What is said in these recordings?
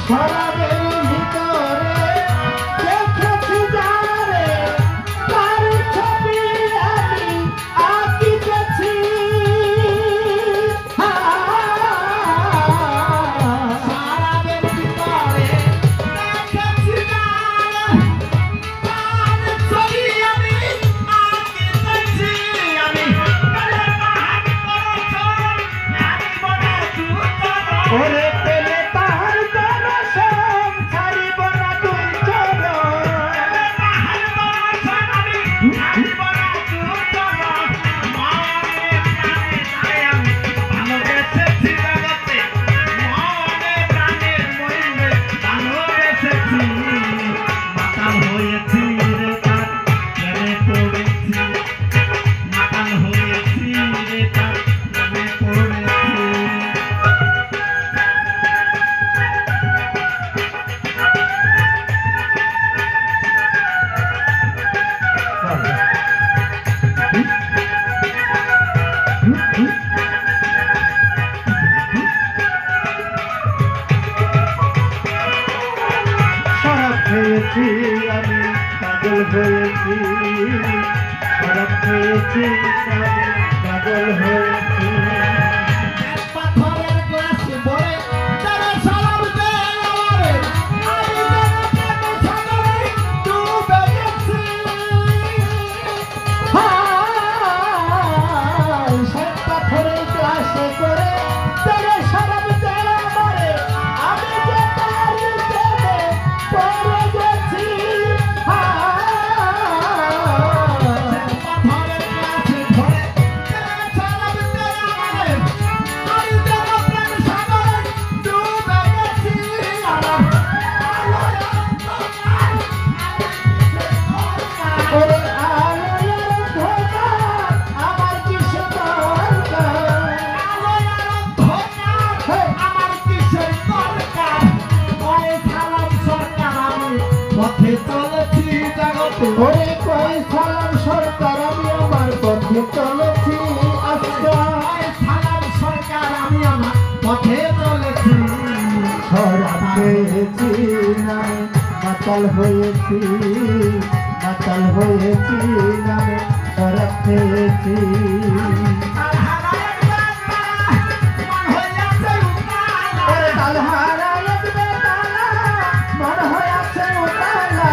সারাদের ভিতরে হয়েছি পাগল হয়েছি পাথরের গ্লাস ভরে তারা সালাম দেয় আমারে আমি যেন সাগরে ডুবে গেছি হায় সে পাথরের গ্লাসে করে তারা সালাম দেয় আমারে আমি যে তার প্রেমে পড়ে গেছি পাথরের গ্লাস ভরে তারা সালাম দেয় আমারে আমি যেন প্রেম সাগরে ডুবে গেছি ওরে আলোর ধোঁকা আমার কিসে দরকার আমার কিসের দরকার ওরে সালাম সরকার আমি পথে চলেছি জগতে ওরে কই সালাম সরকার আমি আমার পথে চলেছি আজকা সালাম সরকার আমি আমার পথে চলেছি শরাব পেয়েছি নামে মাতাল হয়েছি নামে শরাব পেয়েছি ওরে তালহারা এক বেতালা মন হয়েছে উতালা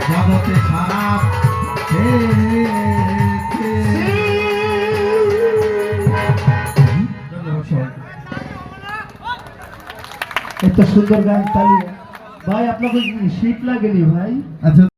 জগতে সারা এত সুন্দর গান তালিয়া ভাই আপনাকে শীত লাগেনি ভাই আচ্ছা